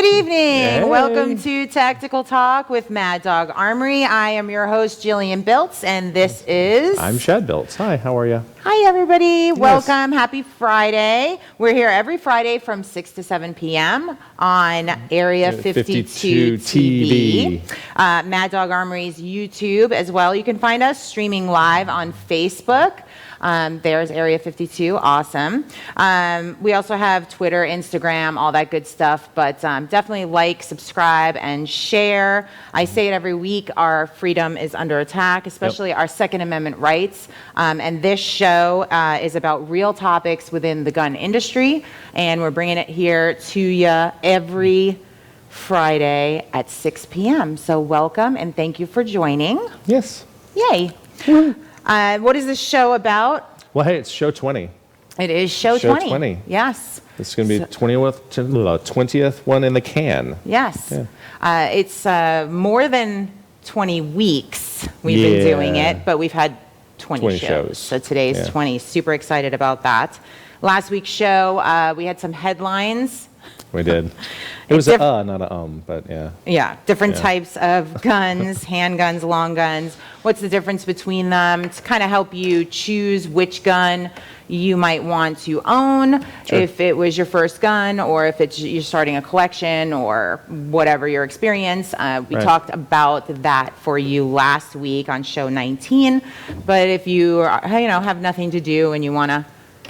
Good evening. Hey. Welcome to Tactical Talk with Mad Dog Armory. I am your host, Jillian Biltz, and this is... I'm Shad Biltz. Hi, how are you? Hi, everybody. Yes. Welcome. Happy Friday. We're here every Friday from 6 to 7 p.m. on Area 52 TV. Mad Dog Armory's YouTube as well. You can find us streaming live on Facebook. There's Area 52. Awesome. We also have Twitter, Instagram, all that good stuff. But definitely like, subscribe, and share. I say it every week. Our freedom is under attack, especially our Second Amendment rights. And this show is about real topics within the gun industry. And we're bringing it here to you every Friday at 6 p.m. So welcome and thank you for joining. Yes. Yay. What is this show about? Well, hey, it's show 20. It is show 20. Yes. It's going to be the 20th one in the can. Yes. Yeah. It's more than 20 weeks we've been doing it, but we've had 20 shows. So today's 20. Super excited about that. Last week's show, we had some headlines. We did. It was not a but yeah. Yeah, different types of guns, handguns, long guns. What's the difference between them? To kind of help you choose which gun you might want to own, if it was your first gun, or if you're starting a collection, or whatever your experience. We talked about that for you last week on show 19. But if you have nothing to do and you want to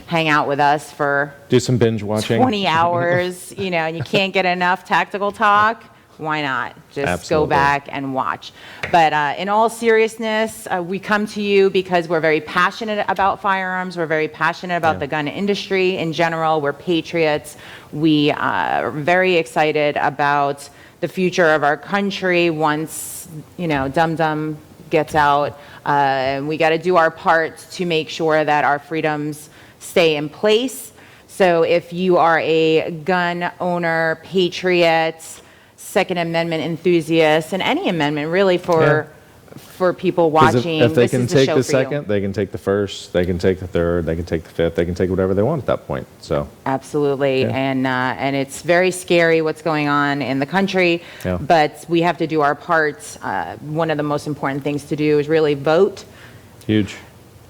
hang out with us for do some binge watching 20 hours, and you can't get enough tactical talk, why not just go back and watch? But in all seriousness, we come to you because we're very passionate about firearms. We're very passionate about the gun industry in general. We're patriots. We are very excited about the future of our country once, Dum Dum gets out. We got to do our part to make sure that our freedoms stay in place. So if you are a gun owner, patriot, Second Amendment enthusiast, and any amendment really for people watching, if they can take the second, they can take the first, they can take the third, they can take the fifth, they can take whatever they want at that point. So absolutely, and it's very scary what's going on in the country, but we have to do our part. One of the most important things to do is really vote. Huge.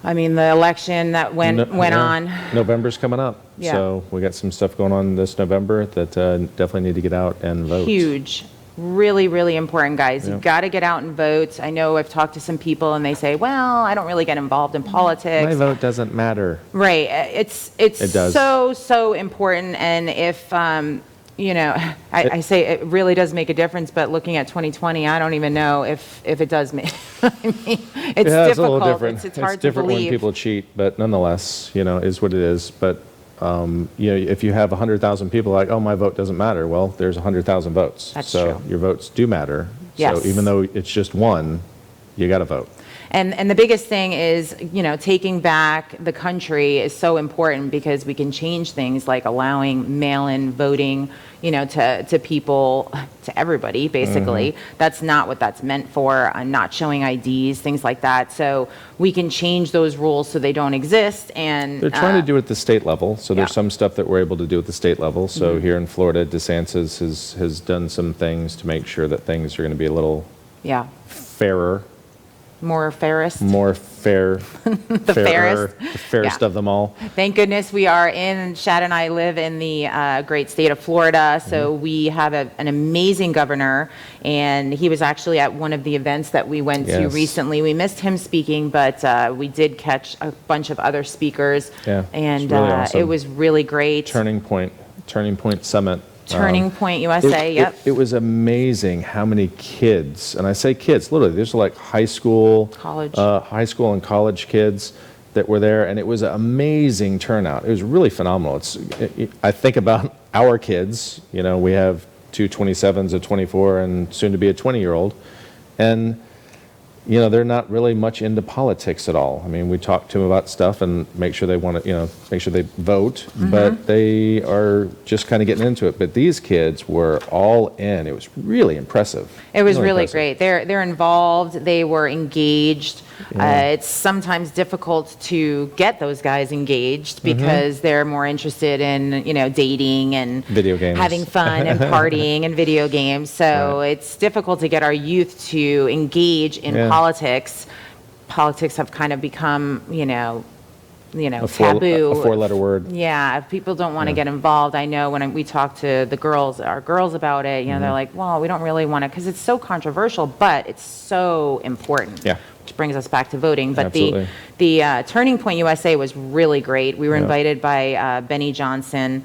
I mean, the election that went on. November's coming up. Yeah. So we got some stuff going on this November that definitely need to get out and vote. Huge. Really, really important, guys. You've got to get out and vote. I know I've talked to some people and they say, well, I don't really get involved in politics. My vote doesn't matter. Right. It does. So important. And if, I say it really does make a difference, but looking at 2020, I don't even know if it does make, it's difficult. It's a little different. It's hard different to believe. when people cheat, but nonetheless, is what it is. But, if you have 100,000 people like, oh, my vote doesn't matter, well, there's 100,000 votes. That's so true. Your votes do matter. Yes. So even though it's just one, you got to vote. And the biggest thing is, taking back the country is so important because we can change things like allowing mail-in voting, to people, to everybody, basically. That's not what that's meant for, not showing IDs, things like that. So we can change those rules so they don't exist. And they're trying to do it at the state level. So there's some stuff that we're able to do at the state level. So here in Florida, DeSantis has done some things to make sure that things are going to be a little fairer. More fairest. More fair. The fairest. The fairest of them all. Thank goodness we are Shad and I live in the great state of Florida, so we have an amazing governor, and he was actually at one of the events that we went to recently. We missed him speaking, but we did catch a bunch of other speakers, and really awesome. It was really great. Turning Point Summit. Turning Point USA, It was amazing how many kids, and I say kids, literally, there's like high school and college kids that were there, and it was an amazing turnout. It was really phenomenal. I think about our kids, we have two 27s, a 24, and soon to be a 20-year-old, and they're not really much into politics at all. I mean, we talk to them about stuff and make sure they want to, make sure they vote, but they are just kind of getting into it. But these kids were all in. It was really impressive. It was really great. They're involved. They were engaged. It's sometimes difficult to get those guys engaged because they're more interested in, dating and video games, having fun and partying and video games. So it's difficult to get our youth to engage in politics. Politics have kind of become, taboo. A four-letter word. Yeah, if people don't want to get involved. I know when we talk to our girls about it, they're like, well, we don't really want to, because it's so controversial, but it's so important. Yeah. Which brings us back to voting. But Absolutely. the Turning Point USA was really great. We were invited by Benny Johnson.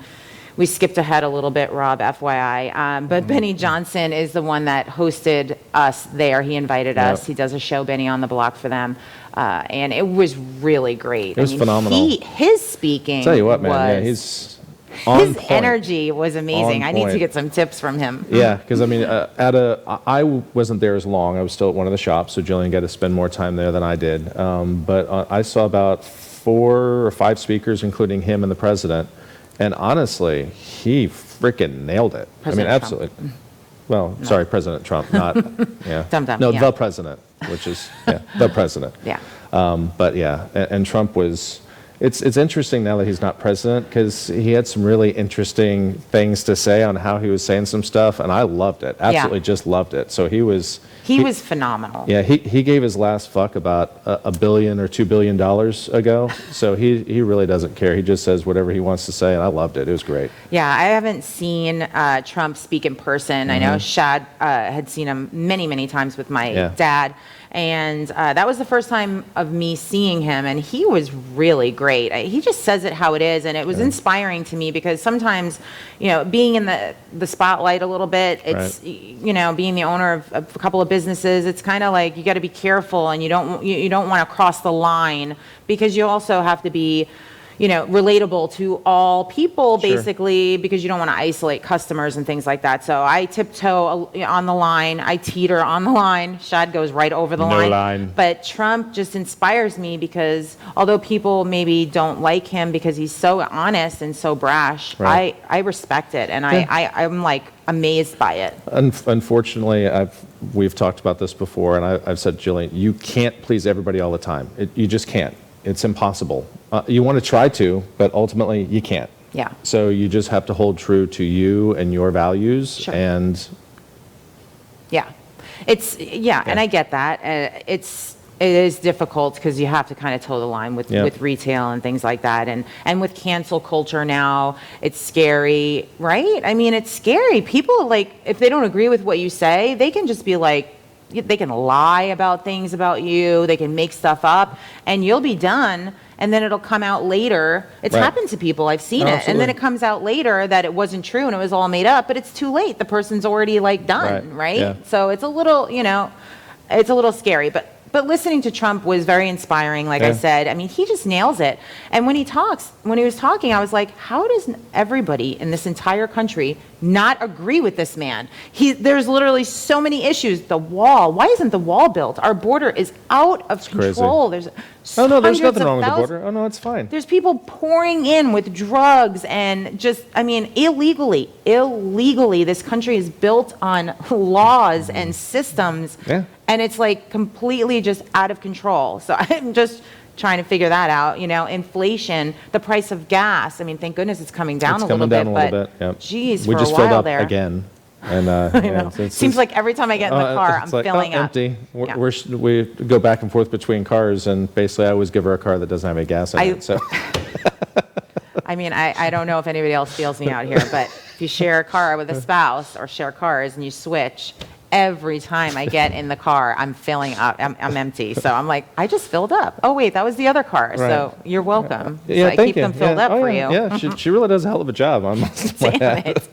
We skipped ahead a little bit, Rob, FYI. But Benny Johnson is the one that hosted us there. He invited us. He does a show, Benny on the Block, for them. And it was really great. It was phenomenal. His speaking Tell you what, man, he's on his point. Energy was amazing. On I need to point. get some tips from him. Yeah, because I wasn't there as long. I was still at one of the shops, so Jillian got to spend more time there than I did. But I saw about 4 or 5 speakers, including him and the president. And honestly, he freaking nailed it. President absolutely. Trump. Well, sorry, President Trump, not, Dum-dum, No, yeah. the president, which is, the president. Yeah. But yeah, and Trump was, it's interesting now that he's not president, because he had some really interesting things to say on how he was saying some stuff, and I loved it. Absolutely just loved it. So he was phenomenal. Yeah, he gave his last fuck about $1 billion or $2 billion ago. So he really doesn't care. He just says whatever he wants to say, and I loved it. It was great. Yeah, I haven't seen Trump speak in person. I know Shad had seen him many, many times with my dad. And that was the first time of me seeing him, and he was really great. He just says it how it is, and it was inspiring to me, because sometimes, being in the spotlight a little bit, it's, being the owner of a couple of businesses, it's kind of like you got to be careful, and you don't want to cross the line, because you also have to be relatable to all people, basically, because you don't want to isolate customers and things like that. So I tiptoe on the line. I teeter on the line. Shad goes right over the line. But Trump just inspires me, because although people maybe don't like him because he's so honest and so brash, I respect it, and I'm like amazed by it. Unfortunately, we've talked about this before, and I've said, Jillian, you can't please everybody all the time. You just can't. It's impossible. You want to try to, but ultimately you can't. Yeah. So you just have to hold true to you and your values. And yeah, and I get that. It is difficult, because you have to kind of toe the line with retail and things like that, and with cancel culture now, it's scary, right? I mean, it's scary. People, like, if they don't agree with what you say, they can just be like, they can lie about things about you, they can make stuff up, and you'll be done, and then it'll come out later. It's happened to people, I've seen it. Absolutely. And then it comes out later that it wasn't true and it was all made up, but it's too late. The person's already done, right? Yeah. So it's a little, it's a little scary, but listening to Trump was very inspiring, like I said. I mean, he just nails it. And when he was talking, I was like, how does everybody in this entire country not agree with this man? There's literally so many issues. The wall, why isn't the wall built? Our border is out of control. Crazy. There's nothing wrong with the border. Oh, no, it's fine. There's people pouring in with drugs and just, illegally. This country is built on laws and systems. Yeah. And it's completely just out of control. So I'm just trying to figure that out. Inflation, the price of gas. Thank goodness it's coming down a little bit. Geez, we for just a while filled up there. Again. And I know. Seems like every time I get in the car, I'm filling up. Empty. We go back and forth between cars, and basically I always give her a car that doesn't have any gas in it. So. I don't know if anybody else feels me out here, but if you share a car with a spouse or share cars and you switch, every time I get in the car, I'm filling up. I'm empty. So I'm like, I just filled up. Oh, wait, that was the other car. Right. So you're welcome. Yeah, so I keep them filled up for you. Yeah, she really does a hell of a job. Damn it.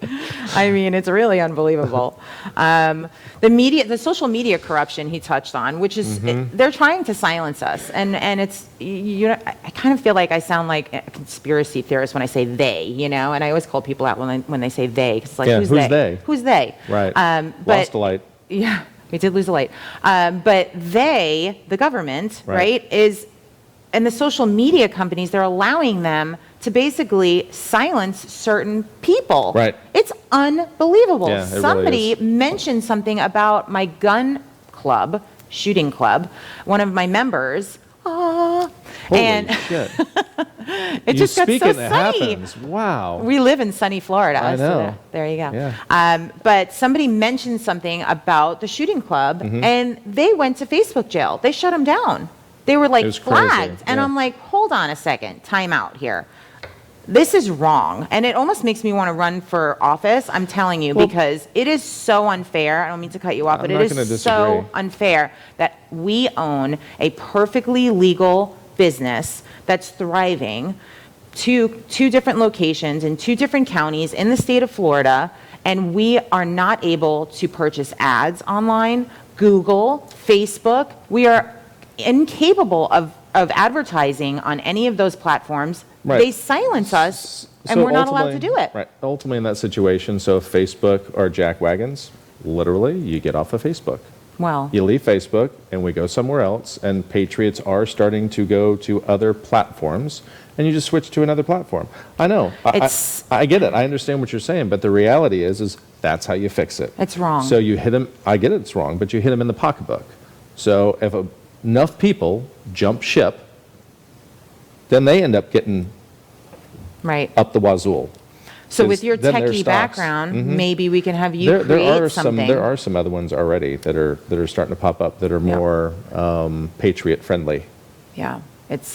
It's really unbelievable. The social media corruption he touched on, which is, they're trying to silence us. And it's, I kind of feel like I sound like a conspiracy theorist when I say they, and I always call people out when they say they, because it's like, who's they? Who's they? Right. Lost the light. Yeah, we did lose a light. But they, the government, right, and the social media companies, they're allowing them to basically silence certain people. Right. It's unbelievable. Yeah, it Somebody really is. mentioned something about my gun club, shooting club. One of my members, Holy and shit. it just got speak so and it sunny. happens. Wow. We live in sunny Florida. I so know. there you go. Yeah. But somebody mentioned something about the shooting club, and they went to Facebook jail. They shut them down. They were like It was crazy, flagged. And yeah. I'm like, hold on a second, time out here. This is wrong. And it almost makes me want to run for office, I'm telling you, because it is so unfair. I don't mean to cut you off, but I'm it not gonna is so disagree. unfair that we own a perfectly legal business that's thriving, two different locations in 2 different counties in the state of Florida, and we are not able to purchase ads online, Google, Facebook. We are incapable of advertising on any of those platforms. Right. They silence us, and So we're not allowed to ultimately- do it. Right. Ultimately, in that situation, so if Facebook are jack wagons, literally, you get off of Facebook. Well, You leave Facebook, and we go somewhere else, and patriots are starting to go to other platforms, and you just switch to another platform. I know. It's- I get it. I understand what you're saying, but the reality is that's how you fix it. It's wrong. So you hit them. I get it's wrong, but you hit them in the pocketbook. So if enough people jump ship, then they end up getting right. up the wazoo. So with your then their techie stocks. background, maybe we can have you There create are something. there are some other ones already that are starting to pop up that are Yeah. more patriot friendly. Yeah, it's Just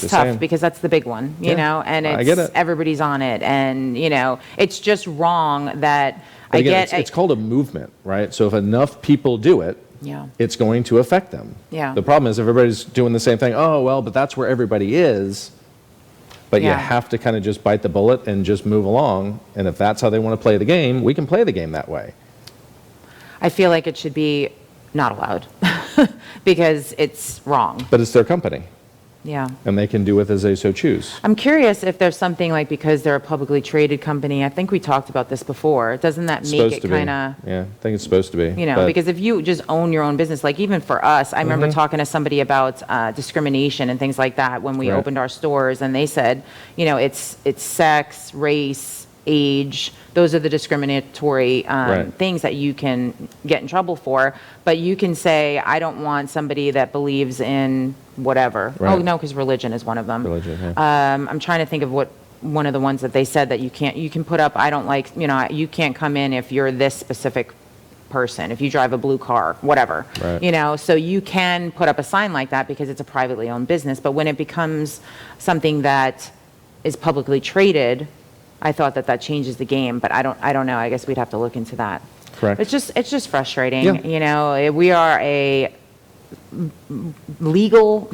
tough saying. because that's the big one, you Yeah, know, and I it's get it. everybody's on it, and you know, it's just wrong that But I again, get. it's called a movement, right? So if enough people do it, Yeah. it's going to affect them. Yeah. The problem is if everybody's doing the same thing. Oh well, but that's where everybody is. But Yeah. you have to kind of just bite the bullet and just move along. And if that's how they want to play the game, we can play the game that way. I feel like it should be not allowed because it's wrong. But it's their company, Yeah. and they can do with as they so choose. I'm curious if there's something like because they're a publicly traded company. I think we talked about this before. Doesn't that make Supposed it to be. kind of, Yeah, I think it's supposed to be. you know, but- because if you just own your own business, like even for us, I remember Mm-hmm. talking to somebody about discrimination and things like that when we Right. opened our stores, and they said, you know, it's sex, race, age. Those are the discriminatory Right. things that you can get in trouble for. But you can say, I don't want somebody that believes in whatever. Oh, Right. no, because religion is one of them. Religion, yeah. I'm trying to think of what one of the ones that they said that you can put up, I don't like, you know, you can't come in if you're this specific person, if you drive a blue car, whatever. Right. You know, so you can put up a sign like that because it's a privately owned business. But when it becomes something that is publicly traded, I thought that changes the game, but I don't know. I guess we'd have to look into that. Correct. It's just frustrating. Yeah. You know, we are a legal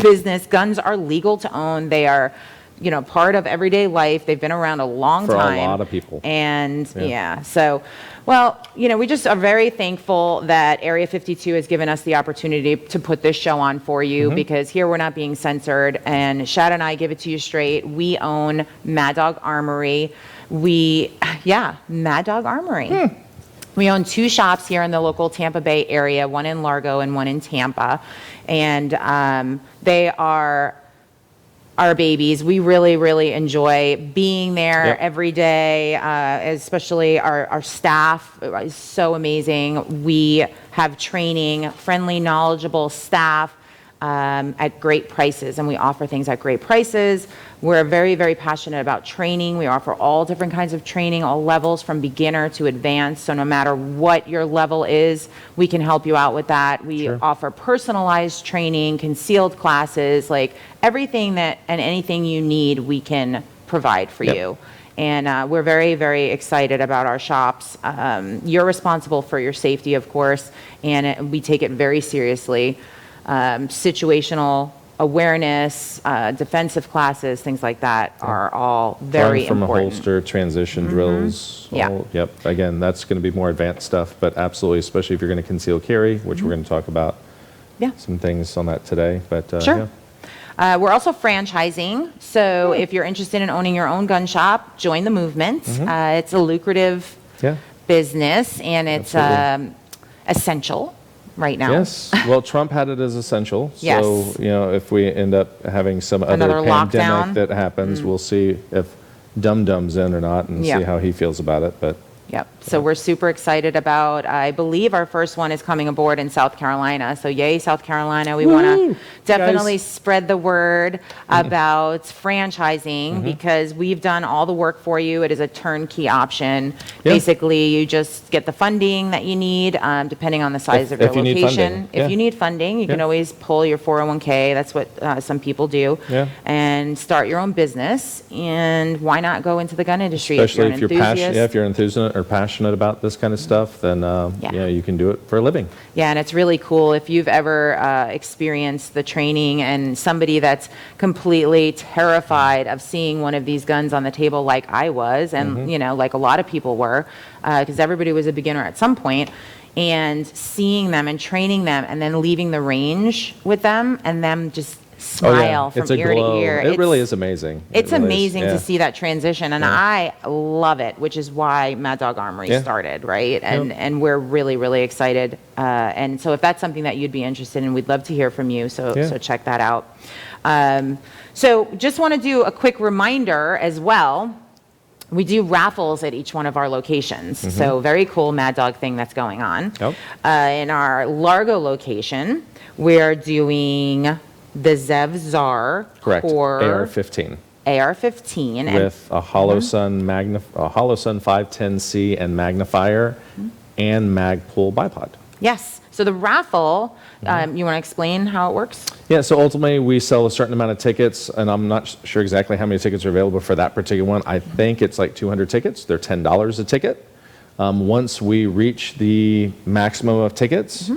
business. Guns are legal to own. They are, you know, part of everyday life. They've been around a long For a time. lot of people. And Yeah. yeah, so, well, you know, we just are very thankful that Area 52 has given us the opportunity to put this show on for Mm-hmm. you because here we're not being censored. And Shad and I give it to you straight. We own Mad Dog Armory. Mad Dog Armory. We own 2 shops here in the local Tampa Bay area, one in Largo and one in Tampa. And they are our babies. We really, really enjoy being there Yep. every day, especially our staff is so amazing. We have training, friendly, knowledgeable staff at great prices, and we offer things at great prices. We're very, very passionate about training. We offer all different kinds of training, all levels from beginner to advanced. So no matter what your level is, we can help you out with that. We Sure. offer personalized training, concealed classes, like everything that and anything you need, we can provide for Yep. you. And we're very, very excited about our shops. You're responsible for your safety, of course, and we take it very seriously. Situational awareness, defensive classes, things like that are all very Run from important. a holster, transition drills. Yeah. Yep. Again, that's going to be more advanced stuff, but absolutely, especially if you're going to conceal carry, which we're going to talk about Yeah. some things on that today. But Sure. yeah. We're also franchising, so if you're interested in owning your own gun shop, join the movement. It's a lucrative Yeah. business, and it's Absolutely. essential right now. Yes. Well, Trump had it as essential. Yes. So, you know, if we end up having some other Another pandemic lockdown. that happens, we'll see if Dum Dum's in or not and Yeah. see how he feels about it. But Yep. So we're super excited about, I believe our first one is coming aboard in South Carolina. So yay, South Carolina. We want to definitely spread the word about franchising because we've done all the work for you. It is a turnkey option. Basically, you just get the funding that you need, depending on the size of your location. If you need funding, you can always pull your 401k. That's what some people do. And start your own business. And why not go into the gun industry? Especially if you're passionate, if you're enthusiastic or passionate about this kind of stuff, then you can do it for a living. Yeah, and it's really cool if you've ever experienced the training and somebody that's completely terrified of seeing one of these guns on the table like I was, and like a lot of people were, because everybody was a beginner at some point, and seeing them and training them and then leaving the range with them and them just smile from ear to ear. It really is amazing. It's amazing to see that transition, and I love it, which is why Mad Dog Armory started, right? And we're really, really excited. And so if that's something that you'd be interested in, we'd love to hear from you. So check that out. So just want to do a quick reminder as well. We do raffles at each one of our locations. So very cool Mad Dog thing that's going on. In our Largo location, we're doing the Zev Czar. Correct. For AR-15. AR-15. With a Holosun Holosun 510C and magnifier and Magpul bipod. Yes. So the raffle, you want to explain how it works? Yeah, so ultimately we sell a certain amount of tickets, and I'm not sure exactly how many tickets are available for that particular one. I think it's like 200 tickets. They're $10 a ticket. Once we reach the maximum of tickets,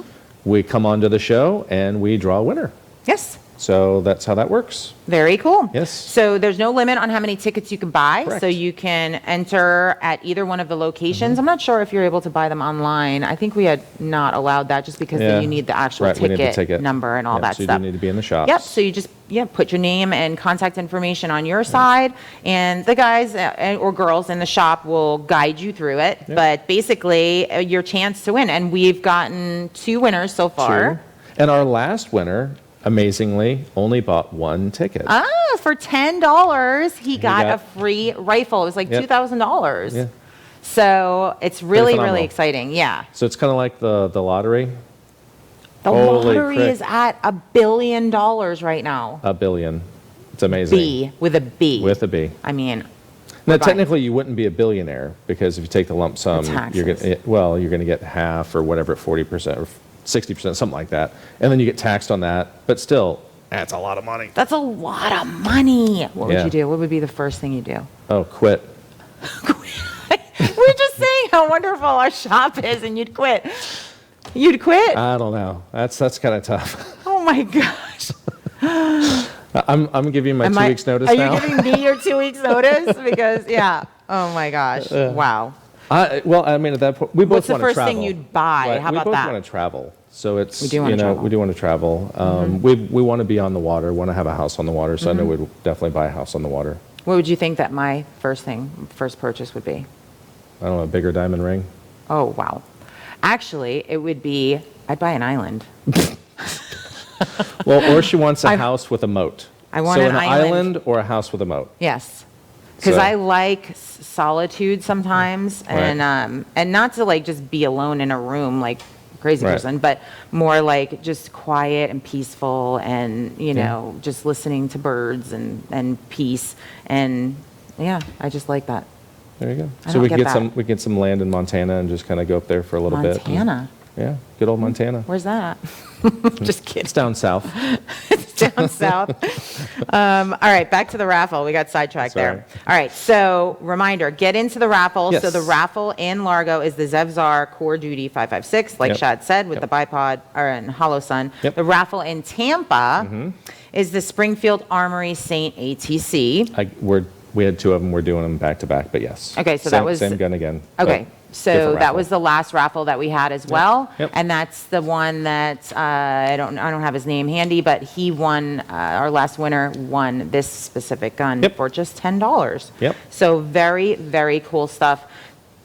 we come onto the show and we draw a winner. Yes. So that's how that works. Very cool. Yes. So there's no limit on how many tickets you can buy. Correct. So you can enter at either one of the locations. I'm not sure if you're able to buy them online. I think we had not allowed that just because you need the actual ticket number and all that so stuff. You do need to be in the shops. Yep. So you just put your name and contact information on your side, and the guys or girls in the shop will guide you through it. But basically, your chance to win. And we've gotten 2 winners so far. 2. And our last winner, amazingly, only bought 1 ticket. For $10, he got a free rifle. It was like $2,000. Yeah. So it's really, really exciting. Yeah. So it's kind of like the lottery. The lottery is at $1 billion right now. $1 billion. It's amazing. With a B. With a B. I mean. Now, technically, you wouldn't be a billionaire because if you take the lump sum, you're going to get half or whatever, 40% or 60%, something like that. And then you get taxed on that. But still, that's a lot of money. That's a lot of money. What would you do? What would be the first thing you do? Oh, quit. We're just saying how wonderful our shop is, and you'd quit. You'd quit? I don't know. That's kind of tough. Oh, my gosh. I'm giving you my 2 weeks notice now. Are you giving me your 2 weeks notice? Because, oh, my gosh. Wow. Well, I mean, at that point, we both want to travel. What's the first thing you'd buy? Right. How about that? We both want to travel. So it's, we do want to travel. We want to be on the water, want to have a house on the water. So I know we'd definitely buy a house on the water. What would you think that my first purchase would be? I don't know, a bigger diamond ring. Oh, wow. Actually, it would be, I'd buy an island. Well, or she wants a house with a moat. I want an island or a house with a moat. Yes. Because I like solitude sometimes, and not to like just be alone in a room like a crazy person, but more like just quiet and peaceful, and just listening to birds and peace, and I just like that. There you go. So we get some land in Montana and just kind of go up there for a little bit. Montana. Yeah, good old Montana. Where's that at? Just kidding. It's down south. It's down south. All right, back to the raffle. We got sidetracked there. All right, so reminder, get into the raffle. Yes. So the raffle in Largo is the Zev Czar Core Duty 556, like Shad said, with the bipod and Holosun. The raffle in Tampa is the Springfield Armory Saint ATC. We had 2 of them. We're doing them back to back, but yes. Okay, so that was same gun again. Okay. So that was the last raffle that we had as well, Yep. and that's the one that I don't have his name handy, but he won. Our last winner won this specific gun for just $10. Yep. So very, very cool stuff.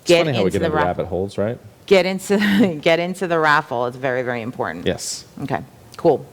It's funny how we get into rabbit holes, right? Get into the raffle. It's very, very important. Yes. Okay. Cool.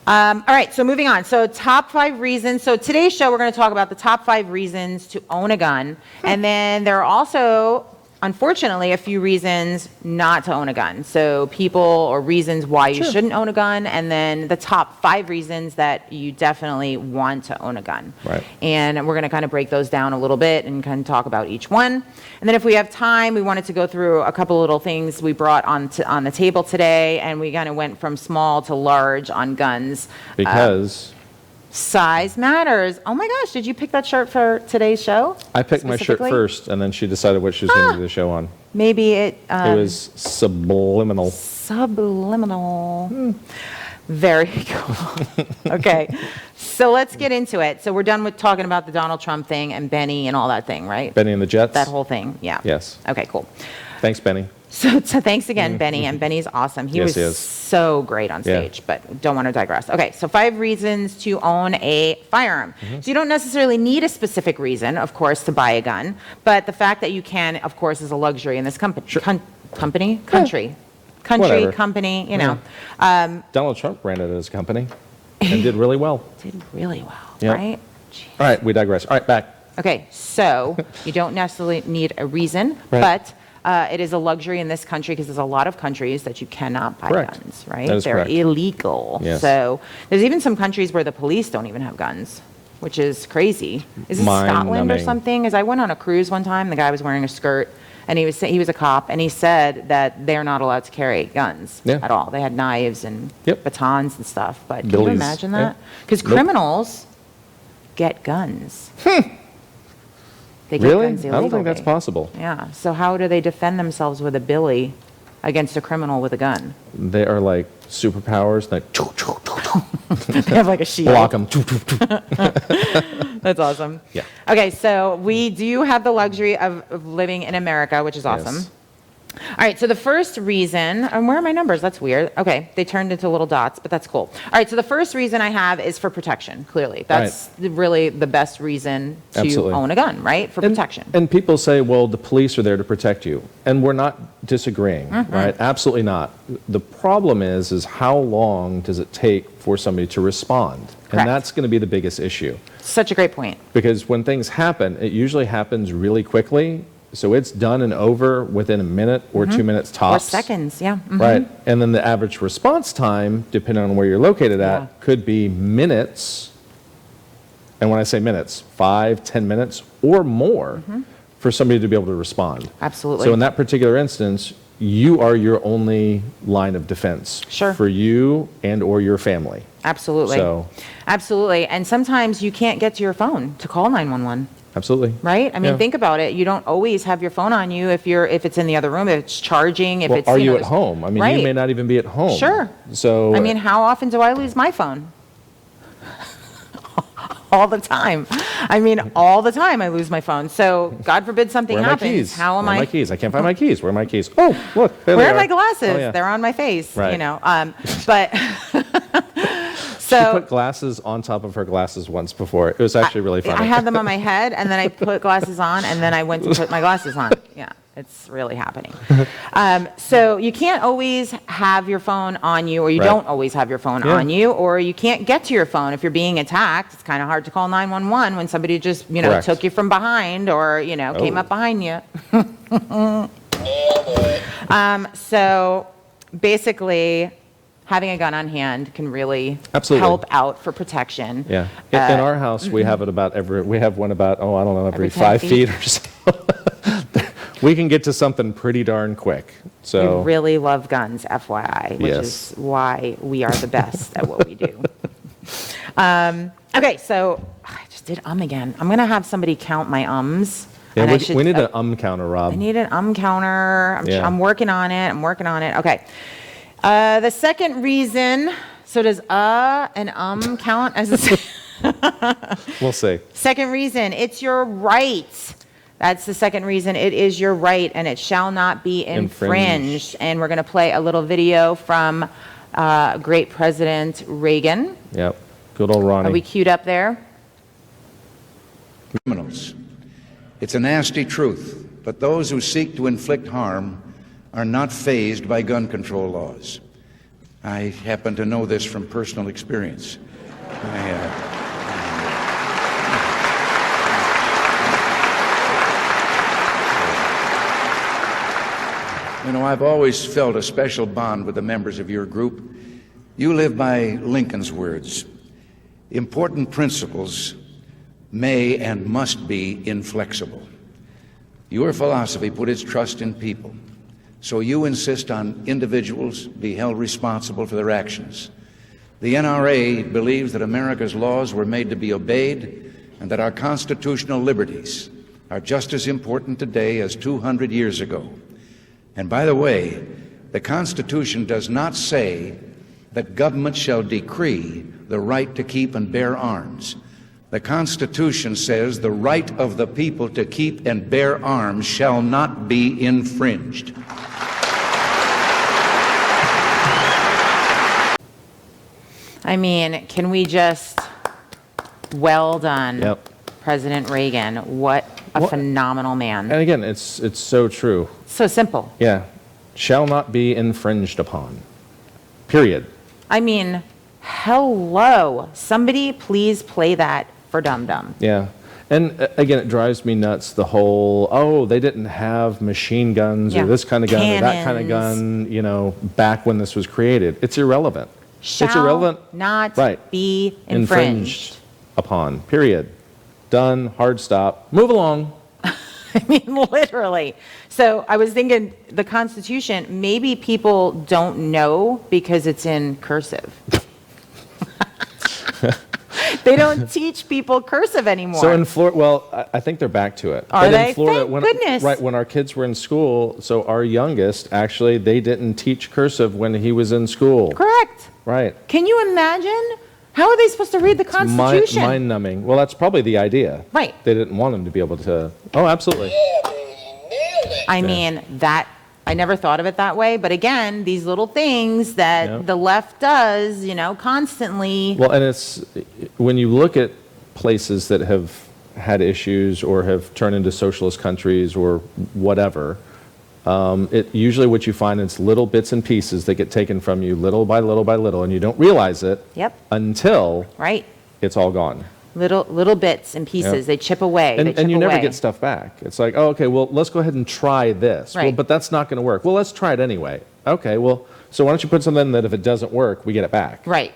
All right, so moving on. So top 5 reasons. So today's show, we're going to talk about the top 5 reasons to own a gun, and then there are also unfortunately, a few reasons not to own a gun. So people or reasons why you shouldn't own a gun, and then the top 5 reasons that you definitely want to own a gun. Right. And we're going to kind of break those down a little bit and kind of talk about each one. And then if we have time, we wanted to go through a couple little things we brought on the table today, and we kind of went from small to large on guns. Because size matters. Oh my gosh, did you pick that shirt for today's show? I picked my shirt first, and then she decided what she was going to do the show on. Maybe it was subliminal. Subliminal. Very cool. Okay, so let's get into it. So we're done with talking about the Donald Trump thing and Benny and all that thing, right? Benny and the Jets? That whole thing, yeah. Yes. Okay, cool. Thanks, Benny. So thanks again, Benny, and Benny's awesome. He Yes, he was is. so great on stage, but don't want to digress. Okay, so 5 reasons to own a firearm. So you don't necessarily need a specific reason, of course, to buy a gun, but the fact that you can, of course, is a luxury in this country, Whatever. company, you know. Donald Trump ran it as a company and did really well. Did really well, Yep. right? Jeez. All right, we digress. All right, back. Okay, so you don't necessarily need a reason, Right. but it is a luxury in this country because there's a lot of countries that you cannot buy Correct. guns, right? That is They're correct. illegal. Yes. So there's even some countries where the police don't even have guns, which is crazy. Is it Scotland or Mind-numbing. something? As I went on a cruise one time, the guy was wearing a skirt, and he was a cop, and he said that they're not allowed to carry guns Yeah. at all. They had knives and Yep. batons and stuff. But can Billies. you imagine that? Yeah. Because Nope. criminals get guns. They get Really? guns I don't think illegally. that's possible. Yeah. So how do they defend themselves with a billy against a criminal with a gun? They are like superpowers. Like, They have like a shield. block them. That's awesome. Yeah. Okay, so we do have the luxury of living in America, which is awesome. Yes. All right, so the first reason, and where are my numbers? That's weird. Okay, they turned into little dots, but that's cool. All right, so the first reason I have is for protection, clearly. That's really the best reason to Absolutely. own a gun, right? For protection. And people say, well, the police are there to protect you. And we're not disagreeing, Mm-hmm. right? Absolutely not. The problem is how long does it take for somebody to respond? Correct. And that's going to be the biggest issue. Such a great point. Because when things happen, it usually happens really quickly. So it's done and over within a minute or 2 minutes Mm-hmm. Or tops. seconds, yeah. Mhm. Right. And then the average response time, depending on where you're located at, Yeah. could be minutes. And when I say minutes, 5, 10 minutes or more for somebody to be able to respond. Mm-hmm. Absolutely. So in that particular instance, you are your only line of defense. Sure. For you and or your family. Absolutely. So- Absolutely. And sometimes you can't get to your phone to call 911. Absolutely. Right? I mean, Yeah. think about it. You don't always have your phone on you if it's in the other room, if it's charging, if Well, it's are you know, at home? I mean, right. you may not even be at home. Sure. So I mean, how often do I lose my phone? All the time. I mean, all the time I lose my phone. So, God forbid something where are my happens. keys? How am Where are I? my keys? I can't find my keys. Where are my keys? Oh, look. There Where they are my are. glasses? Oh, yeah. They're on my face. Right. You know. But She so put glasses on top of her glasses once before. It was actually really funny. I had them on my head, and then I put glasses on, and then I went to put my glasses on. Yeah, it's really happening. So you can't always have your phone on you, or you Right. don't always have your phone Yeah. on you, or you can't get to your phone if you're being attacked. It's kind of hard to call 911 when somebody just, Correct. took you from behind, or, came Oh. up behind you. So basically, having a gun on hand can really Absolutely. help out for protection. Yeah. In our house, we have it about we have one about, every Every 10 5 feet? feet or so. We can get to something pretty darn quick. We So, really love guns, FYI, which Yes. is why we are the best at what we do. Okay, so I just did again. I'm going to have somebody count my ums. yeah, and I we, should- we need an counter, Rob. I need an counter. Yeah. I'm working on it. Okay. The second reason, so does and count as a We'll see. second reason? It's your right. That's the second reason. It is your right, and it shall not be infringed. And we're going to play a little video from great President Reagan. Yep. Good old Ronnie. Are we queued up there? Criminals. It's a nasty truth, but those who seek to inflict harm are not fazed by gun control laws. I happen to know this from personal experience. You know, I've always felt a special bond with the members of your group. You live by Lincoln's words. Important principles may and must be inflexible. Your philosophy put its trust in people, so you insist on individuals be held responsible for their actions. The NRA believes that America's laws were made to be obeyed and that our constitutional liberties are just as important today as 200 years ago. And by the way, the Constitution does not say that government shall decree the right to keep and bear arms. The Constitution says the right of the people to keep and bear arms shall not be infringed. I mean, can we just, well done, Yep. President Reagan. What a phenomenal man. And again, it's so true. So simple. Yeah. Shall not be infringed upon. Period. I mean, hello. Somebody please play that for Dum Dum. Yeah. And again, it drives me nuts, the whole, oh, they didn't have machine guns Yeah. or this kind of gun or that kind of Cannons. gun, you know, back when this was created. It's irrelevant. Shall it's irrelevant. not Right. be infringed. upon. Period. Done. Hard stop. Move along. I mean, literally. So I was thinking the Constitution, maybe people don't know because it's in cursive. They don't teach people cursive anymore. So in Florida, well, I think they're back to it. Are But they? in Florida, Thank goodness. Right, when our kids were in school, so our youngest, actually, they didn't teach cursive when he was in school. Correct. Right. Can you imagine? How are they supposed to read the Constitution? Mind-numbing. Well, that's probably the idea. Right. They didn't want them to be able to. Oh, absolutely. I mean, that, I never thought of it that way. But again, these little things that Yeah. the left does, you know, constantly. Well, and it's when you look at places that have had issues or have turned into socialist countries or whatever, it usually what you find is little bits and pieces that get taken from you little by little by little, and you don't realize it Yep. until Right. it's all gone. Little bits and pieces. Yeah. They chip away. They chip And you never away. get stuff back. It's like, oh, okay, well, let's go ahead and try this. Well, Right. but that's not going to work. Well, let's try it anyway. Okay, well, so why don't you put something in that if it doesn't work, we get it back. Right.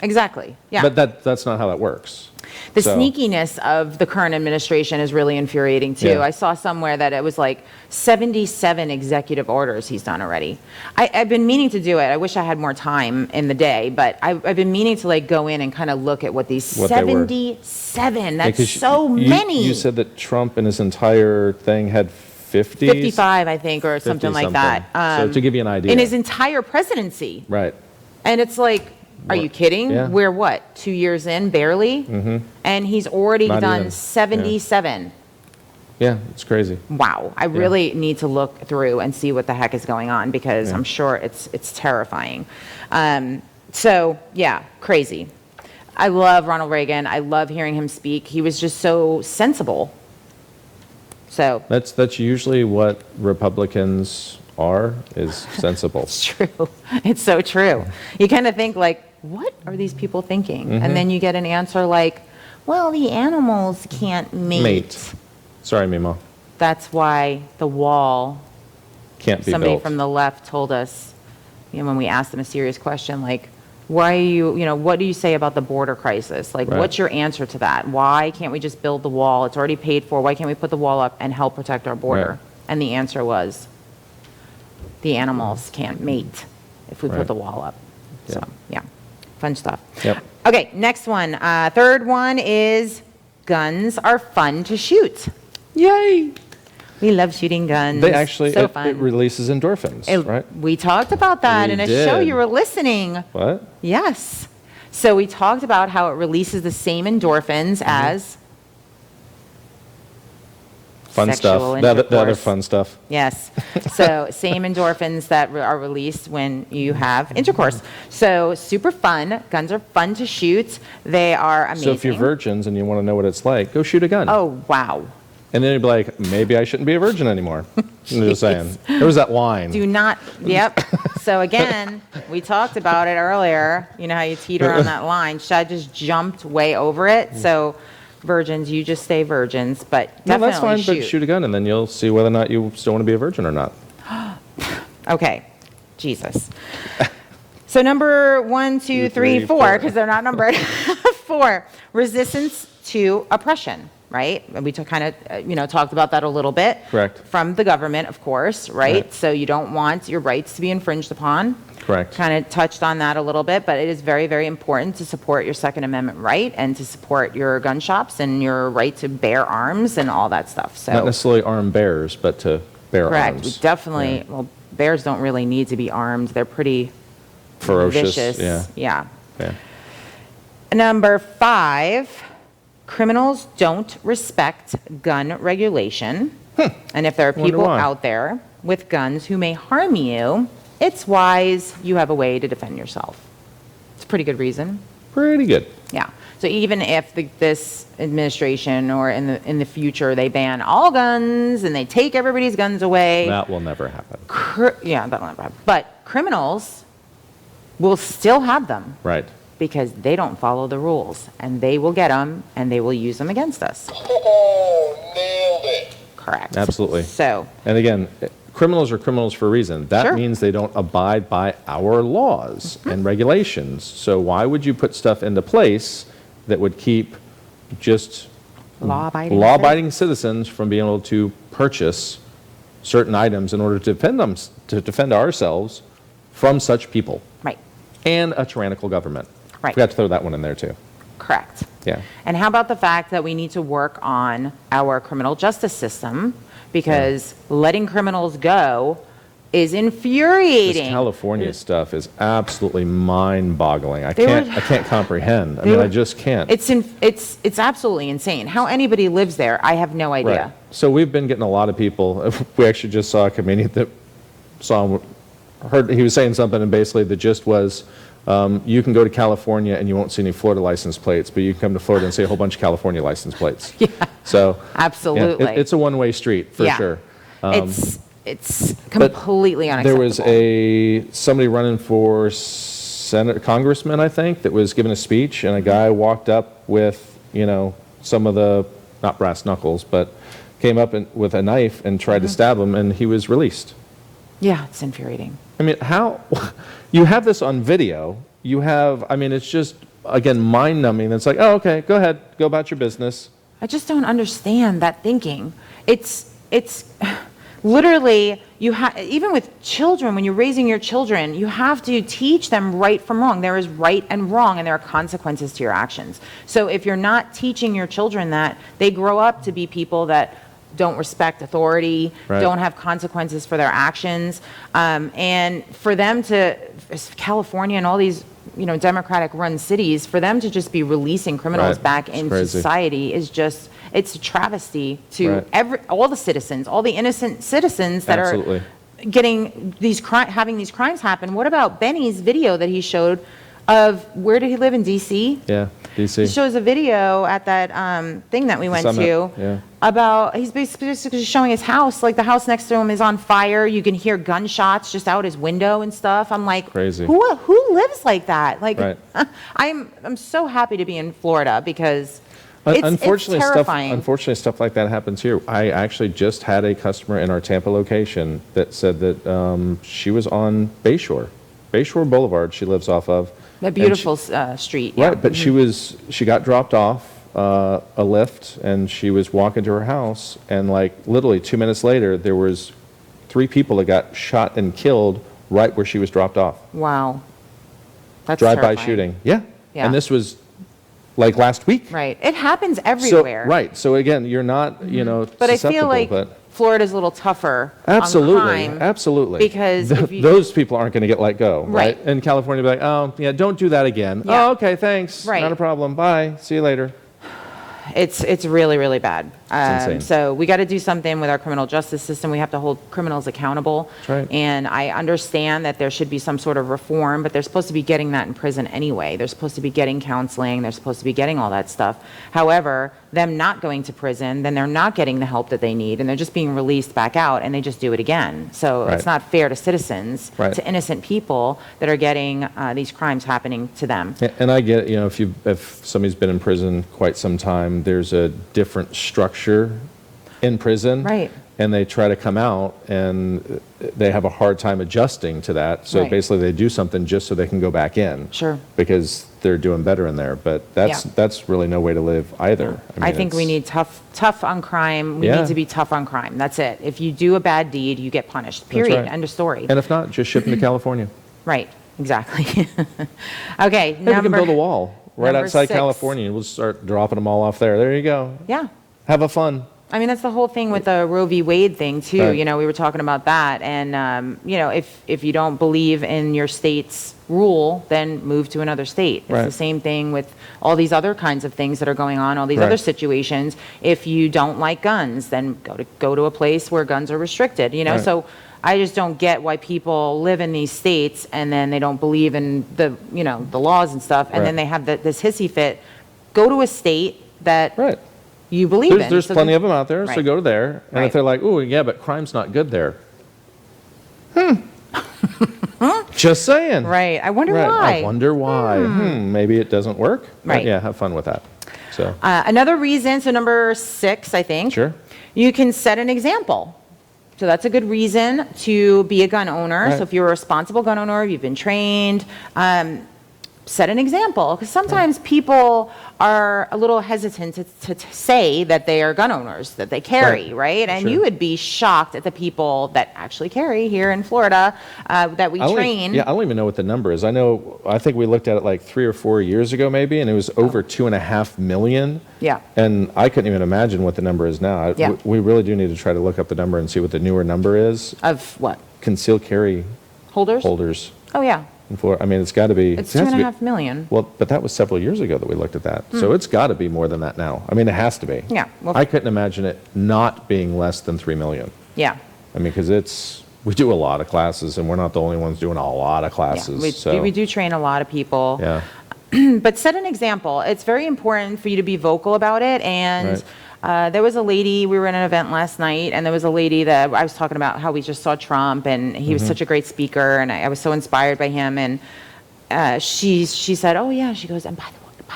Exactly. Yeah. But that's not how that works. The So- sneakiness of the current administration is really infuriating too. Yeah. I saw somewhere that it was like 77 executive orders he's done already. I've been meaning to do it. I wish I had more time in the day, but I've been meaning to like go in and kind of look at what these What they were. 77. Yeah, That's 'cause so you- many. You said that Trump and his entire thing had 50? 55, I think, or something like that. So to give you an idea. In his entire presidency. Right. And it's like, are you kidding? Yeah. We're what, 2 years in, barely? Mm-hmm. And he's already Not done even. 77. Yeah, it's crazy. Wow, I really need to look through and see what the heck is going on because I'm sure it's terrifying. So yeah, crazy. I love Ronald Reagan. I love hearing him speak. He was just so sensible. So That's usually what Republicans are, is sensible. it's true. It's so true. You kind of think like, what are these people thinking? And then you get an answer like, well, the animals can't mate. Mate. Sorry, Mimo. That's why the wall. Can't be Somebody built. from the left told us, you know, when we asked them a serious question, like, why are you know, what do you say about the border crisis? Like, Right. what's your answer to that? Why can't we just build the wall? It's already paid for. Why can't we put the wall up and help protect our border? Right. And the answer was, the animals can't mate if we Right. put the wall up. So, yeah, fun stuff. Yep. Okay, next one. Third one is guns are fun to shoot. Yay! We love shooting guns. They actually, so it fun. releases endorphins, right? We talked about that We in a show did. you were listening. What? Yes. So we talked about how it releases the same endorphins as Fun sexual stuff. The other intercourse. fun stuff. Yes. So same endorphins that are released when you have intercourse. So super fun. Guns are fun to shoot. They are amazing. So if you're virgins and you want to know what it's like, go shoot a gun. Oh, wow. And then you'd be like, maybe I shouldn't be a virgin anymore. I'm just saying. There was that line. Do not, yep. So again, we talked about it earlier, you know how you teeter on that line. Shad just jumped way over it. So virgins, you just stay virgins, but No, definitely that's fine, shoot. but shoot a gun and then you'll see whether or not you still want to be a virgin or not. Okay, Jesus. So number 1, 2, 3, 4, because they're not numbered. 4, resistance to oppression, right? And we kind of, talked about that a little bit. Correct. From the government, of course, right? So you don't want your rights to be infringed upon. Correct. Kind of touched on that a little bit, but it is very, very important to support your Second Amendment right and to support your gun shops and your right to bear arms and all that stuff. So Not necessarily armed bearers, but to bear correct. arms. We definitely, well, bears don't really need to be armed. They're pretty Ferocious. vicious. Yeah. Number 5, criminals don't respect gun regulation. And if there are people why. out there with guns who may harm you, it's wise you have a way to defend yourself. It's a pretty good reason. Pretty good. Yeah. So even if this administration or in the future they ban all guns and they take everybody's guns away, That will never happen. that'll never happen. But criminals will still have them Right. because they don't follow the rules, and they will get them and they will use them against us. Oh, nailed it. Correct. Absolutely. So And again, criminals are criminals for a reason. That Sure. means they don't abide by our laws and regulations. So why would you put stuff into place that would keep just law-abiding citizens from being able to purchase certain items in order to defend ourselves from such people Right. and a tyrannical government? Right. Forgot to throw that one in there too. Correct. Yeah. And how about the fact that we need to work on our criminal justice system, because letting criminals go is This infuriating. California stuff is absolutely mind-boggling. I They were- can't comprehend. I they mean, I were- just can't. It's absolutely insane. How anybody lives there, I have no idea. Right. So we've been getting a lot of people. We actually just saw a comedian that heard he was saying something, and basically the gist was, you can go to California and you won't see any Florida license plates, but you can come to Florida and see a whole bunch of California license plates. Yeah. So yeah, Absolutely. it's a one-way street for Yeah. sure. It's completely unacceptable. There was somebody running for congressman, I think, that was giving a speech, and a guy walked up with, some of the, not brass knuckles, but came up with a knife and tried to stab him, and he was released. Yeah, it's infuriating. I mean, how, you have this on video, it's just, again, mind-numbing. It's like, oh, okay, go ahead, go about your business. I just don't understand that thinking. It's literally, even with children, when you're raising your children, you have to teach them right from wrong. There is right and wrong, and there are consequences to your actions. So if you're not teaching your children that, they grow up to be people that don't respect authority, Right. don't have consequences for their actions. And for them to, California and all these, Democratic-run cities, for them to just be releasing criminals Right. back It's into crazy. society is just, it's a travesty to Right. all the citizens, all the innocent citizens that Absolutely. are getting having these crimes happen. What about Benny's video that he showed of, where did he live, in D.C.? Yeah, DC. He shows a video at that thing that we went Summit, to yeah. about, he's basically showing his house, like the house next to him is on fire. You can hear gunshots just out his window and stuff. I'm like, Crazy. Who lives like that? Like, Right. I'm so happy to be in Florida because it's terrifying. Unfortunately, stuff like that happens here. I actually just had a customer in our Tampa location that said that she was on Bayshore Boulevard. She lives off of A beautiful street. Yeah. right, but she got dropped off a lift, and she was walking to her house, and like literally 2 minutes later, there was 3 people that got shot and killed right where she was dropped off. Wow. That's Drive-by terrifying. shooting. Yeah. Yeah. And this was like last week. Right. It happens everywhere. So, right. So again, you're not, But I feel like Florida's a little tougher absolutely, on crime. absolutely. Because if you- those people aren't going to get let go, right? Right. And California will be like, oh, yeah, don't do that again. Yeah. Oh, okay, thanks. Right. Not a problem. Bye. See you later. It's really, really bad. insane. So we got to do something with our criminal justice system. We have to hold criminals accountable. That's right. And I understand that there should be some sort of reform, but they're supposed to be getting that in prison anyway. They're supposed to be getting counseling. They're supposed to be getting all that stuff. However, them not going to prison, then they're not getting the help that they need, and they're just being released back out, and they just do it again. So Right. it's not fair to citizens, Right. to innocent people that are getting these crimes happening to them. Yeah, and I get, if somebody's been in prison quite some time, there's a different structure in prison. Right. and they try to come out, and they have a hard time adjusting to that. So Right. basically, they do something just so they can go back in. Sure. Because they're doing better in there. But that's really no way to live either. I think we need tough on crime. We Yeah. need to be tough on crime. That's it. If you do a bad deed, you get punished. Period. right. End of story. And if not, just ship them to California. Right. Exactly. Okay. Maybe we can build a wall right number outside 6. California, and we'll start dropping them all off there. There you go. Yeah. Have a fun. I mean, that's the whole thing with the Roe v. Wade thing, too. Right. You know, we were talking about that. And, you know, if you don't believe in your state's rule, then move to another state. It's Right. the same thing with all these other kinds of things that are going on, all these Right. other situations. If you don't like guns, then go to a place where guns are restricted, you know? Right. So I just don't get why people live in these states and then they don't believe in the, you know, the laws and stuff. And then Right. they have this hissy fit. Go to a state that Right. you believe in. There's So plenty then- of them out there, so Right. go to there. And Right. if they're like, "Ooh, yeah, but crime's not good there." Just saying. Right. I wonder Right. why. I wonder why. Maybe it doesn't work. But Right. yeah, have fun with that. So, Another reason, so number 6, I think. Sure. You can set an example. So that's a good reason to be a gun owner. Right. So if you're a responsible gun owner, you've been trained, set an example. Because sometimes people are a little hesitant to say that they are gun owners, that they carry, right? And Sure. you would be shocked at the people that actually carry here in Florida that we train. I don't even know what the number is. I think we looked at it like 3 or 4 years ago maybe, and it was over 2.5 million. Yeah. And I couldn't even imagine what the number is now. Yeah. We really do need to try to look up the number and see what the newer number is. Of what? Concealed carry Holders? holders Oh, yeah. in Florida. I mean, it's got to be. It's it has to be- 2.5 million. Well, but that was several years ago that we looked at that. So it's got to be more than that now. I mean, it has to be. Yeah, well- I couldn't imagine it not being less than 3 million. Yeah. I mean, because we do a lot of classes, and we're not the only ones doing a lot of Yeah, classes. so, we do train a lot of people. Yeah. But set an example. It's very important for you to be vocal about it. And there was a lady, we were in an event last night, and there was a lady that I was talking about how we just saw Trump, and he was such a great speaker, and I was so inspired by him. And she said, oh, yeah, she goes, and by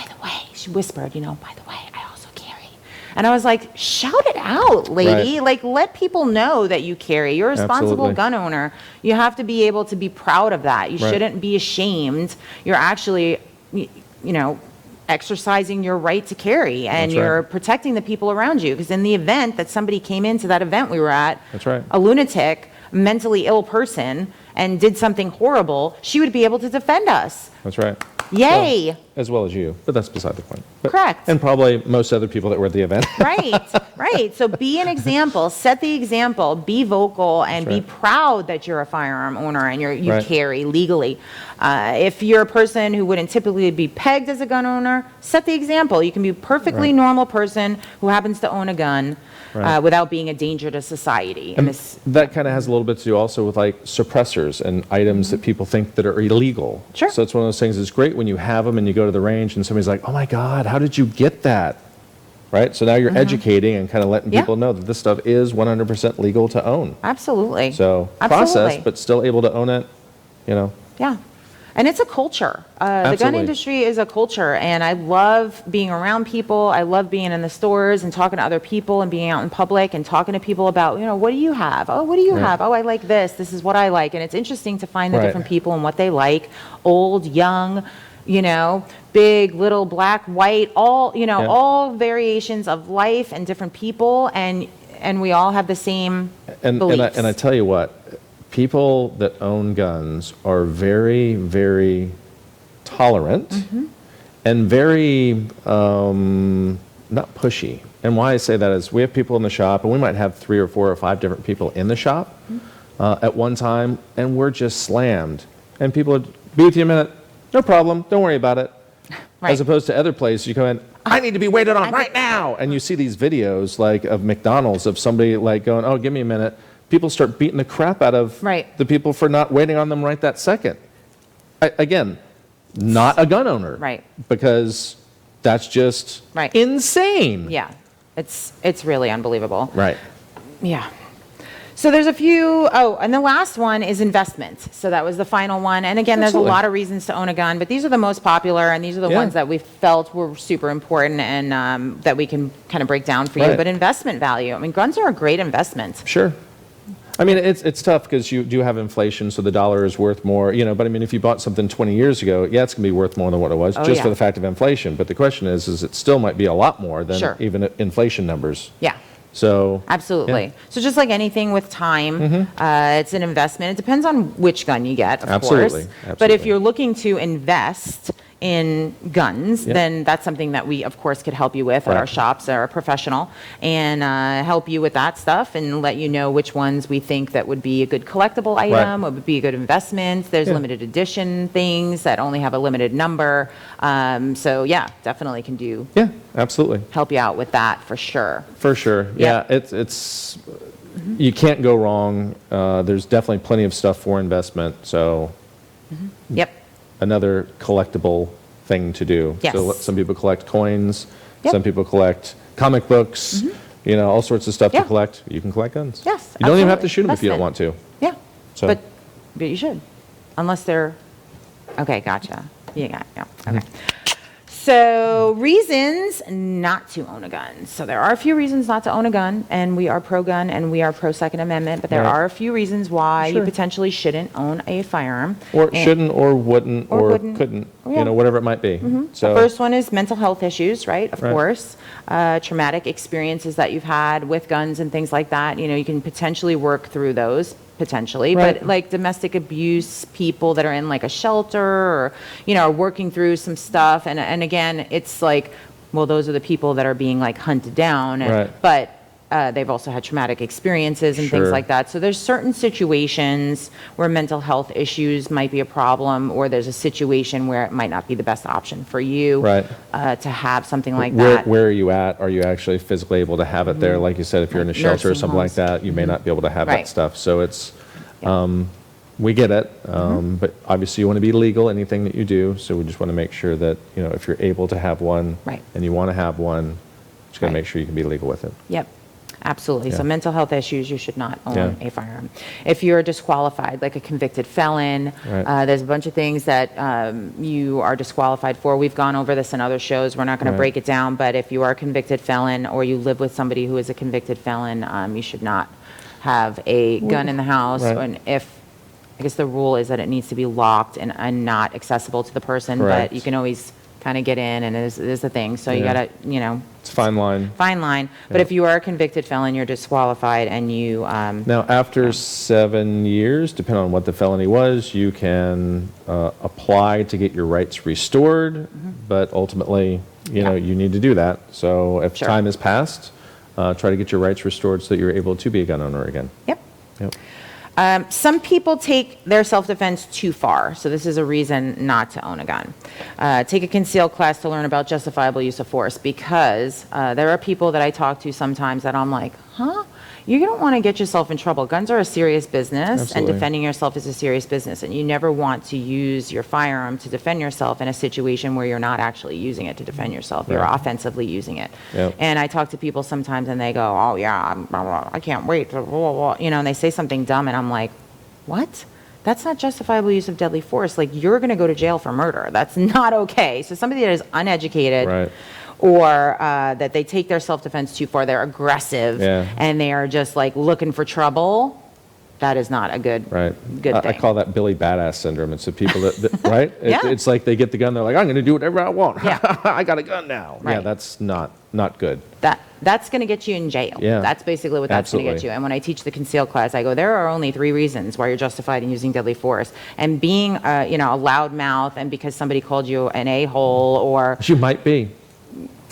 the way, she whispered, you know, by the way, I also carry. And I was like, shout it out, lady. Right. Like, let people know that you carry. You're a responsible Absolutely. gun owner. You have to be able to be proud of that. You Right. shouldn't be ashamed. You're actually, you know, exercising your right to carry, and That's right. you're protecting the people around you. Because in the event that somebody came into that event we were at, That's right. a lunatic, mentally ill person, and did something horrible, she would be able to defend us. That's right. Yay! Well, as well as you, but that's beside the point. But- Correct. And probably most other people that were at the event. Right, right. So be an example, set the example, be vocal, and That's be right. proud that you're a firearm owner and you Right. carry legally. If you're a person who wouldn't typically be pegged as a gun owner, set the example. You can be a perfectly Right. normal person who happens to own a gun Right. without being a danger to society. And this, That kind of has a little bit to do also with like suppressors and items that people think that are illegal. Sure. So it's one of those things. It's great when you have them and you go to the range and somebody's like, "Oh my God, how did you get that?" Right. So now you're educating and kind of letting Yeah. people know that this stuff is 100% legal to own. absolutely. So Absolutely. processed, but still able to own it. You know. Yeah. And it's a culture. The gun Absolutely. industry is a culture, and I love being around people. I love being in the stores and talking to other people and being out in public and talking to people about, you know, what do you have? Oh, what do you Right. have? Oh, I like this. This is what I like. And it's interesting to find the Right. different people and what they like. Old, young, you know, big, little, black, white, all, you know, Yeah. all variations of life and different people. And we all have the same beliefs. And I tell you what, people that own guns are very, very tolerant Mm-hmm. and very not pushy. And why I say that is we have people in the shop, and we might have 3 or 4 or 5 different people in the shop at one time, and we're just slammed. And people would be with you a minute, no problem, don't worry about it. Right. As opposed to other places, you come in, I need to be waited on right now. And you see these videos like of McDonald's of somebody like going, oh, give me a minute. People start beating the crap out of Right. the people for not waiting on them right that second. Again, not a gun owner. Right. Because that's just Right. insane. Yeah. It's really unbelievable. Right. Yeah. So there's a few, and the last one is investment. So that was the final one. And again, there's Absolutely. a lot of reasons to own a gun, but these are the most popular, and these are the Yeah. ones that we felt were super important and that we can kind of break down for you. Right. But investment value, I mean, guns are a great investment. Sure. I mean, it's tough because you do have inflation, so the dollar is worth more, but I mean, if you bought something 20 years ago, yeah, it's going to be worth more than what it was, Oh, just yeah. for the fact of inflation. But the question is it still might be a lot more than Sure. even inflation numbers. Yeah. So. Absolutely. Yeah. So just like anything with time, it's an investment. It depends on which gun you get, of Absolutely. course. But if Absolutely. you're looking to invest in guns, Yep. then that's something that we, of course, could help you with at our Right. shops, or a professional, and help you with that stuff and let you know which ones we think that would be a good collectible item, or would be a good investment. There's Yeah. limited edition things that only have a limited number. So yeah, definitely can Yeah, absolutely. help you out with that for sure. For sure. Yeah. Yeah, it's you can't go wrong. There's definitely plenty of stuff for investment. So Yep. another collectible thing to do. Yes. So some people collect coins. Yep. Some people collect comic books. All sorts of stuff Yeah. to collect. You can collect guns. Yes, You don't even have to absolutely. shoot them if you don't want Investment. to. Yeah, So- but you should, unless they're, okay, gotcha. Yeah, okay. So reasons not to own a gun. So there are a few reasons not to own a gun, and we are pro-gun and we are pro-Second Amendment, but there Right. are a few reasons why you Sure. potentially shouldn't own a firearm. Or And- shouldn't, or wouldn't, Or or wouldn't. couldn't. Yeah. Whatever it might be. So The first one is mental health issues, right? Of Right. course. Traumatic experiences that you've had with guns and things like that. You can potentially work through those, potentially. Right. But like domestic abuse, people that are in like a shelter or, are working through some stuff. And again, it's like, well, those are the people that are being like hunted down. Right. But they've also had traumatic experiences and things Sure. like that. So there's certain situations where mental health issues might be a problem, or there's a situation where it might not be the best option for you Right. to have something like where, that. where are you at? Are you actually physically able to have it there? Like you said, if you're in a shelter or Nursing something like homes. that, you may not be able to have Right. that stuff. So it's, we get it, but obviously you want to be legal, anything that you do. So we just want to make sure that, if you're able to have one Right. and you want to have one, just got to Right. make sure you can be legal with it. Yep, absolutely. So Yeah. mental health issues, you should not own Yeah. a firearm. If you're disqualified, like a convicted felon, Right. there's a bunch of things that you are disqualified for. We've gone over this in other shows. We're not going to Right. break it down, but if you are a convicted felon or you live with somebody who is a convicted felon, you should not have a gun in the house. Right. And I guess the rule is that it needs to be locked and not accessible to the person, Correct. but you can always kind of get in, and it is the thing. So you Yeah. got to, It's a fine line. fine line. But Yeah. if you are a convicted felon, you're disqualified, and you, Now, after 7 years, depending on what the felony was, you can apply to get your rights restored, but ultimately, Yeah. you need to do that. So if Sure. time has passed, try to get your rights restored so that you're able to be a gun owner again. yep. Yep. Some people take their self-defense too far, so this is a reason not to own a gun. Take a concealed class to learn about justifiable use of force, because there are people that I talk to sometimes that I'm like, huh? You don't want to get yourself in trouble. Guns are a serious business, Absolutely. and defending yourself is a serious business, and you never want to use your firearm to defend yourself in a situation where you're not actually using it to defend yourself. You're Right. offensively using it. Yep. And I talk to people sometimes, and they go, oh, yeah, I can't wait, blah, blah, blah," and they say something dumb, and I'm like, what? That's not justifiable use of deadly force. Like, you're going to go to jail for murder. That's not okay. So somebody that is uneducated, Right. or that they take their self-defense too far, they're aggressive, Yeah. and they are just like looking for trouble, that is not a good, Right. good I thing. call that Billy Badass syndrome. It's the people that right? Yeah. It's like they get the gun, they're like, I'm going to do whatever I want. Yeah. I got a gun now. Yeah, Right. that's not good. That's going to get you in jail. Yeah. That's basically what that's going to get Absolutely. you. And when I teach the concealed class, I go, there are only 3 reasons why you're justified in using deadly force. And being, a loudmouth, and because somebody called you an a-hole, or You might be.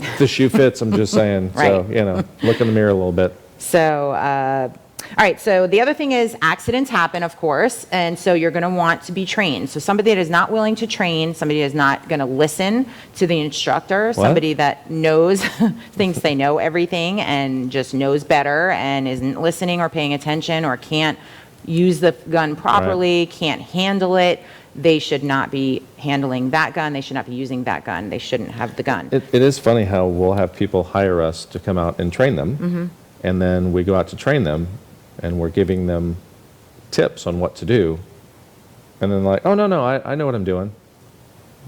If the shoe fits, I'm just saying. So, Right. look in the mirror a little bit. so, all right, so the other thing is accidents happen, of course, and so you're going to want to be trained. So somebody that is not willing to train, somebody that is not going to listen to the instructor, somebody that knows, thinks they know everything and just knows better and isn't listening or paying attention, or can't use the gun properly, can't handle it, they should not be handling that gun. They should not be using that gun. They shouldn't have the gun. It is funny how we'll have people hire us to come out and train them, and then we go out to train them, and we're giving them tips on what to do, and then like, oh, no, I know what I'm doing.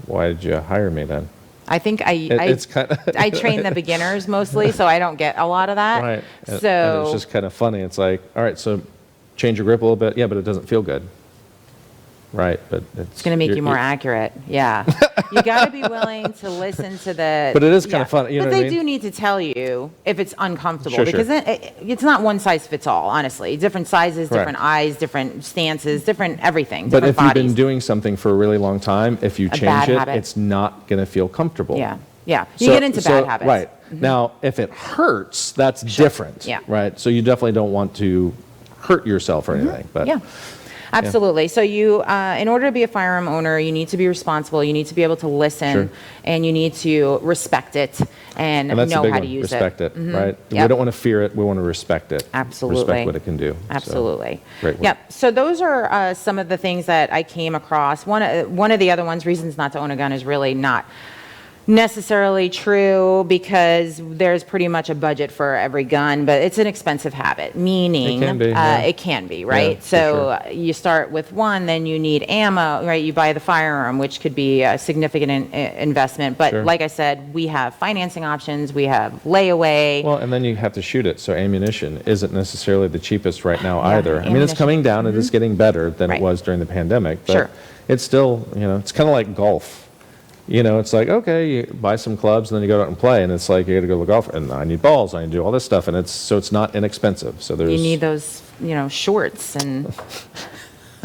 Why did you hire me then? I think It's kind of I train the beginners mostly, so I don't get a lot of that. right. And So it's just kind of funny. It's like, all right, so change your grip a little bit. Yeah, but it doesn't feel good. Right, but it's going to make you more accurate. Yeah. You got to be willing to listen to the. But it is kind of fun. You know but what I they mean? do need to tell you if it's uncomfortable Sure, because it's not one size fits all, honestly. Different sizes, Correct. different eyes, different stances, different everything. But different if you've bodies. been doing something for a really long time, if you bad change it, habit. it's not going to feel comfortable. Yeah. Yeah. You get into bad habits. Right. Now, if it hurts, that's different. Yeah. Right. So you definitely don't want to hurt yourself or anything. But Yeah. Absolutely. So you, in order to be a firearm owner, you need to be responsible. You need to be able to listen, Sure. and you need to respect it and And that's the know big how one. to use Respect it. it. Right. We Yep. don't want to fear it. We want to respect it. Absolutely. Respect what it can do. So, Absolutely. great work. Yep. So those are some of the things that I came across. One of the other ones, reasons not to own a gun, is really not necessarily true because there's pretty much a budget for every gun, but it's an expensive habit, meaning It can be, yeah. it can be, right? Yeah, for So sure. you start with one, then you need ammo, right? You buy the firearm, which could be a significant investment. But Sure. like I said, we have financing options, we have layaway. Well, and then you have to shoot it. So ammunition isn't necessarily the cheapest right now Yeah, either. I mean, it's ammunition. coming down. It is getting better than Right. it was during the pandemic. But Sure. it's still, it's kind of like golf. It's like, okay, you buy some clubs and then you go out and play, and it's like you got to go to golf, and I need balls, I need to do all this stuff, and it's not inexpensive. So there's You need those, shorts and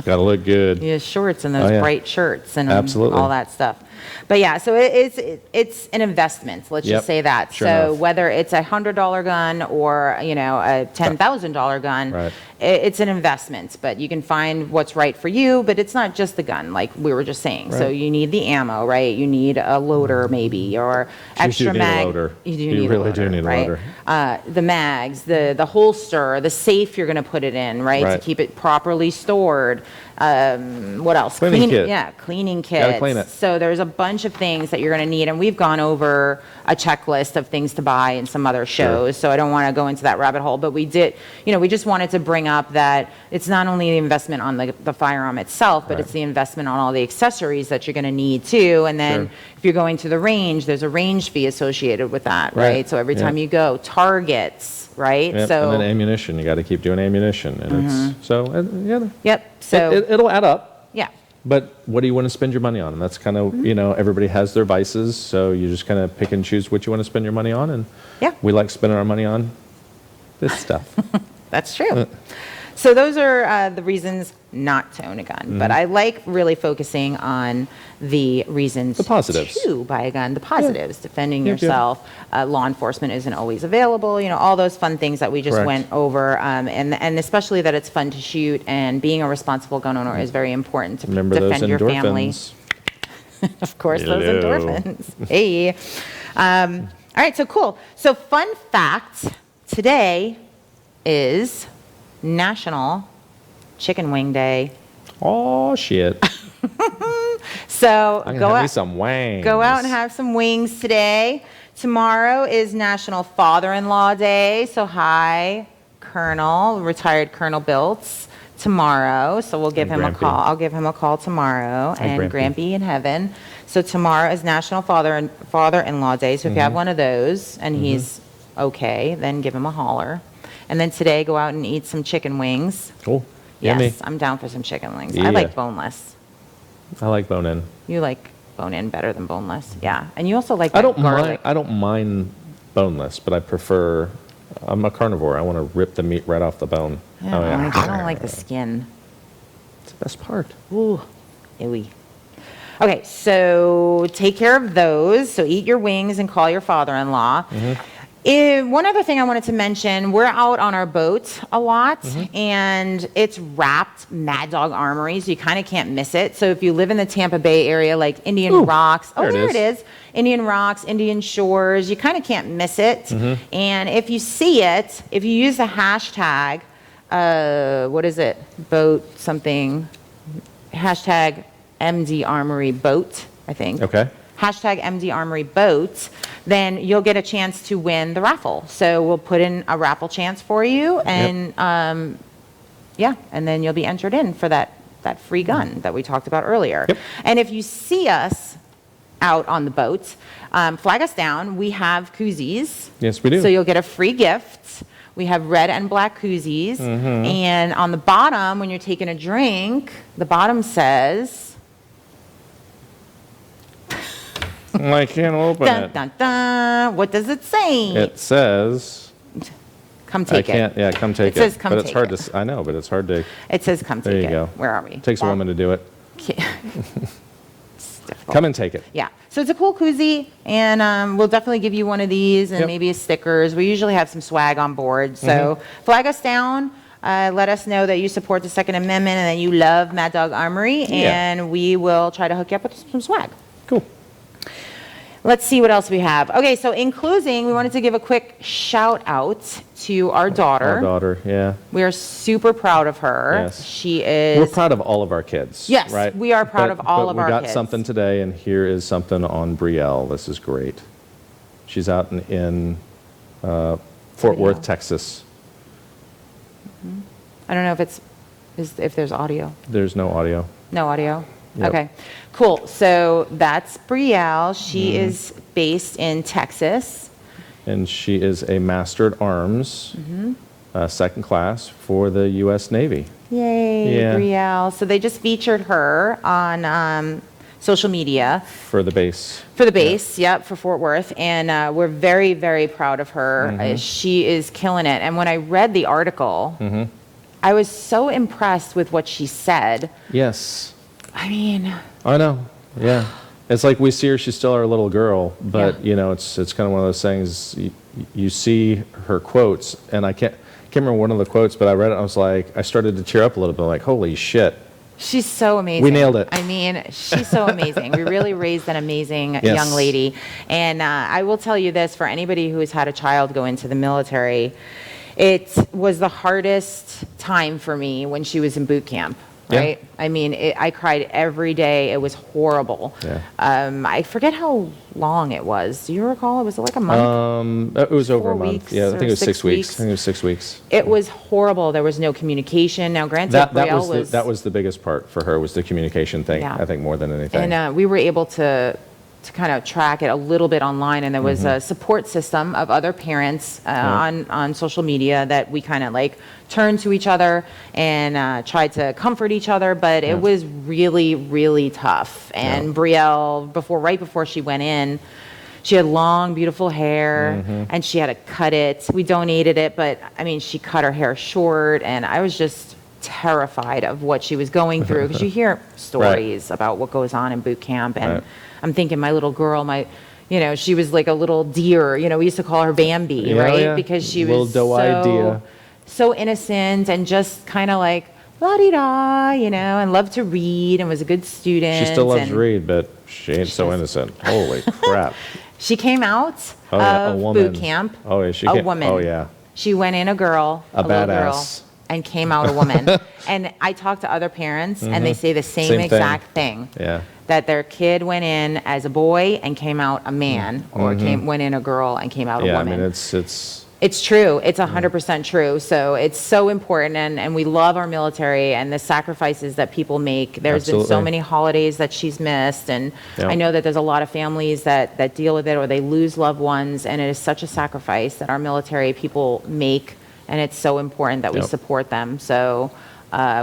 got to look good. shorts and those Oh, yeah. bright shirts and Absolutely. all that stuff. But yeah, so it's an investment. Let's Yep. just say that. Sure So enough. whether it's a $100 gun or a $10,000 gun, Right. it's an investment. But you can find what's right for you. But it's not just the gun, like we were just saying. So Right. you need the ammo, right? You need a loader maybe, or You extra do need a mag. loader. You do You need really a do loader, need a right? loader. The mags, the holster, the safe you're going to put it in, right? To Right. keep it properly stored. What else? Cleaning kit. Yeah, cleaning kits. Gotta clean it. So there's a bunch of things that you're going to need, and we've gone over a checklist of things to buy in some other shows, so I don't want to go into that rabbit hole, but we did, we just wanted to bring up that it's not only the investment on the firearm itself, but Right. it's the investment on all the accessories that you're going to need too, and then Sure. if you're going to the range, there's a range fee associated with that, right? Right. So every Yeah. time you go, targets, right? Yep. So, and then ammunition, you got to keep doing ammunition, and it's so yep, so, it'll add up. yeah. But what do you want to spend your money on? And that's kind of, everybody has their vices, so you just kind of pick and choose what you want to spend your money on. And Yeah. we like spending our money on this stuff. That's true. So those are the reasons not to own a gun. But I like really focusing on the reasons The positives. to buy a gun, the positives, defending Yep, yep. yourself. Law enforcement isn't always available, all those fun things that we just Correct. went over. And especially that it's fun to shoot, and being a responsible gun owner is very important to Remember those defend your family. endorphins? Of course, those Hello. endorphins. Hey. All right, so cool. So fun fact, today is National Chicken Wing Day. Oh, shit. So I'm going go to have me out, some wangs. go out and have some wings today. Tomorrow is National Father-in-Law Day. So hi, Colonel, retired Colonel Biltz. Tomorrow, so we'll give And him a Grampy. call. I'll give him a call tomorrow, and Grampy. Grampy in heaven. So tomorrow is National Father-in-Law Day. So if you have one of those and he's okay, then give him a holler. And then today, go out and eat some chicken wings. Oh, Yes, yummy. I'm down for some chicken wings. Yeah. I like boneless. I like bone-in. You like bone-in better than boneless, yeah. And you also like I that don't mind. garlic. I don't mind boneless, but I prefer. I'm a carnivore. I want to rip the meat right off the bone. I don't like the skin. It's the best part. Ooh, ewy. Okay, so take care of those. So eat your wings and call your father-in-law. One other thing I wanted to mention, we're out on our boat a lot, and it's wrapped Mad Dog Armory, so you kind of can't miss it. So if you live in the Tampa Bay area, like Indian Ooh, Rocks, there it it is. Indian Rocks, Indian Shores, you kind of can't miss it. And if you see it, if you use the hashtag, what is it, boat something, hashtag MD Armory boat, I think. Okay. Hashtag MD Armory boat, then you'll get a chance to win the raffle. So we'll put in a raffle chance for you, and Yeah, and then you'll be entered in for that free gun that we talked about earlier. Yep. And if you see us out on the boat, flag us down. We have koozies. Yes, we do. So you'll get a free gift. We have red and black koozies. And on the bottom, when you're taking a drink, the bottom says, I can't open dun, it. dun, dun. What does it say? It says, Come I take it. can't, yeah, come take it. It says come But it's take hard it. to, I know, but it's hard to, It says come there take you it. go. Where are we? It takes a woman to do it. It's difficult. Come and take it. Yeah. So it's a cool koozie, and we'll definitely give you one of these and Yep. maybe stickers. We usually have some swag on board. So flag us down. Let us know that you support the Second Amendment and that you love Mad Dog Armory, Yeah. and we will try to hook you up with some swag. Cool. Let's see what else we have. Okay, so in closing, we wanted to give a quick shout out to our daughter. Our daughter, yeah. We are super proud of her. Yes. She is. We're proud of all of our kids. Yes, right? we are proud of all of our We got kids. something today, and here is something on Brielle. This is great. She's out in Fort Worth, Brielle. Texas. I don't know if there's audio. There's no audio. No audio? Yep. Okay, cool. So that's Brielle. She Mm-hmm. is based in Texas. And she is a Master at Arms, second class for the U.S. Navy. Yay, Yeah. Brielle. So they just featured her on social media For the base. for the base, yep, for Fort Worth. And we're very, very proud of her. Mm-hmm. She is killing it. And when I read the article, I was so impressed with what she said. Yes. I mean, I know. Yeah. It's like we see her, she's still our little girl, but Yeah. it's kind of one of those things, you see her quotes, and I can't remember one of the quotes, but I read it, and I was like, I started to tear up a little bit, like, holy shit. she's so amazing. We nailed it. I mean, she's so amazing. We really raised an amazing Yes. young lady. And I will tell you this, for anybody who has had a child go into the military, it was the hardest time for me when she was in boot camp. Yeah. Right? I mean, I cried every day. It was horrible. Yeah. I forget how long it was. Do you recall? Was it like a month? It was over 4 a month. weeks Yeah, I think or it was 6 6 weeks. weeks? I think it was 6 weeks. It was horrible. There was no communication. Now, granted, That Brielle was that was the biggest part for her, was the communication thing, Yeah. I think, more than anything. And we were able to kind of track it a little bit online, and there was Mm-hmm. a support system of other parents on social media that we kind of like turned to each other and tried to comfort each other, but it was really, really tough. And Brielle, right before she went in, she had long, beautiful hair, Mm-hmm. and she had to cut it. We donated it, but I mean, she cut her hair short, and I was just terrified of what she was going through, because you hear stories about what goes on in boot camp, and Right. I'm thinking my little girl, she was like a little deer. We used to call her Bambi, Yeah, right? yeah. Because she Little was doe-eyed deer. so innocent and just kind of like la-di-da, and loved to read and was a good student. She still loves and to read, but she ain't so innocent. Holy crap. She came out Oh, yeah, a of woman. boot camp. Oh, yeah, she a came- woman. oh, yeah. She went in a girl, A little girl, badass. and came out a woman. And I talked to other parents, and they say the same Same thing. exact thing. Yeah. That their kid went in as a boy and came out a man, or went in a girl and came out a Yeah, I woman. mean, it's It's true. It's 100% true. So it's so important, and we love our military and the sacrifices that people make. There's been so Absolutely. many holidays that she's missed, and Yeah. I know that there's a lot of families that deal with it, or they lose loved ones, and it is such a sacrifice that our military people make, and it's so important that we Yep. support them. So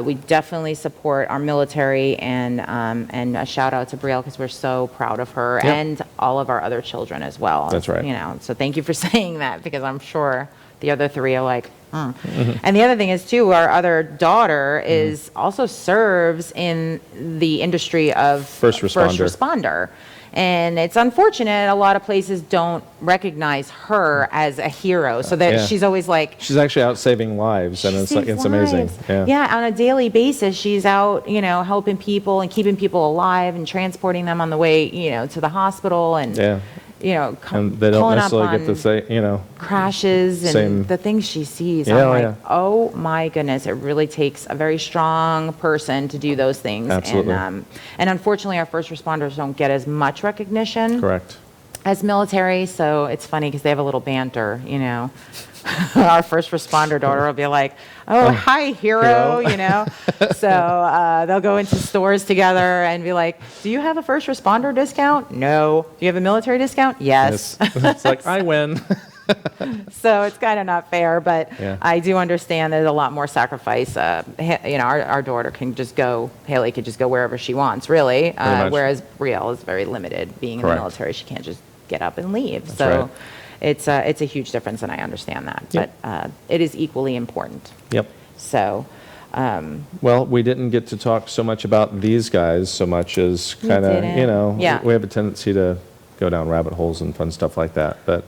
we definitely support our military, and a shout out to Brielle, because we're so proud of her Yep. and all of our other children as well. That's right. So thank you for saying that, because I'm sure the other three are like, And the other thing is too, our other daughter is also serves in the industry of First responder. responder. And it's unfortunate, a lot of places don't recognize her as a hero. So that Yeah. she's always like, she's actually out saving lives, and she it's like, saves it's amazing. lives. Yeah. On a daily basis, she's out, helping people and keeping people alive and transporting them on the way, to the hospital, and, Yeah. And they don't pulling up necessarily get to on say, crashes and Same. the things she sees. Yeah, I'm oh, like, yeah. oh my goodness, it really takes a very strong person to do those things. Absolutely. And unfortunately, our first responders don't get as much recognition. Correct. as military, so it's funny because they have a little banter, you know. Our first responder daughter will be like, "Oh, hi, hero," you know. So they'll go into stores together and be like, "Do you have a first responder discount?" "No." "Do you have a military discount?" "Yes." It's like, I win. So it's kind of not fair, but Yeah. I do understand there's a lot more sacrifice. You know, our daughter can just go, Haley could just go wherever she wants, really, much. whereas Brielle is very limited. Being in the Correct. military, she can't just get up and leave. That's So right. it's a huge difference, and I understand that. Yep. But it is equally important. Yep. So Well, we didn't get to talk so much about these guys so much as kind of, didn't. you know, Yeah. we have a tendency to go down rabbit holes and fun stuff like that. But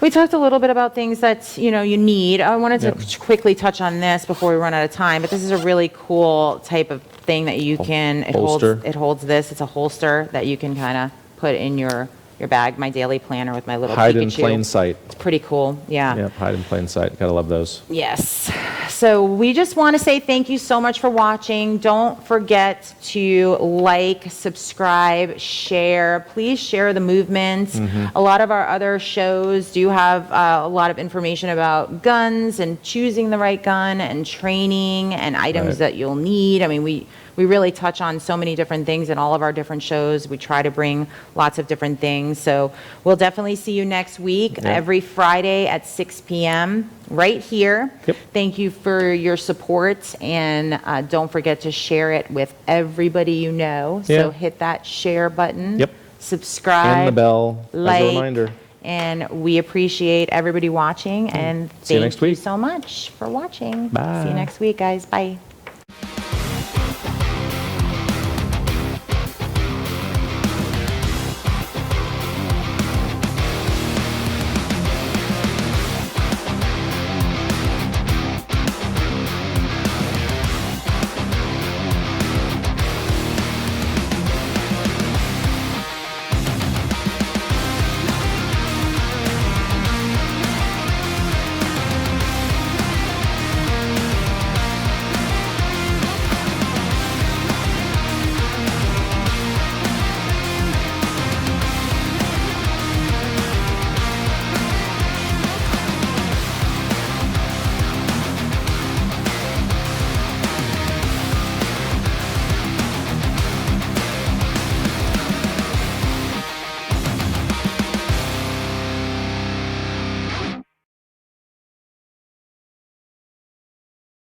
we talked a little bit about things that, you know, you need. I wanted to Yep. quickly touch on this before we run out of time, but this is a really cool type of thing that you can, Holster. it holds this. It's a holster that you can kind of put in your bag, my daily planner with my little hide in Pikachu. plain sight. It's pretty cool. Yeah. Yep, hide in plain sight. Gotta love those. Yes. So we just want to say thank you so much for watching. Don't forget to like, subscribe, share. Please share the movement. A lot of our other shows do have a lot of information about guns and choosing the right gun and training and items Right. that you'll need. I mean, we really touch on so many different things in all of our different shows. We try to bring lots of different things. So we'll definitely see you next week, Yeah. every Friday at 6 p.m. right here. Yep. Thank you for your support, and don't forget to share it with everybody you know. Yeah. So hit that share button. Yep. Subscribe. And the bell as like, a reminder. And we appreciate everybody watching, and See you thank next week. so much for watching. Bye. See you next week, guys. Bye.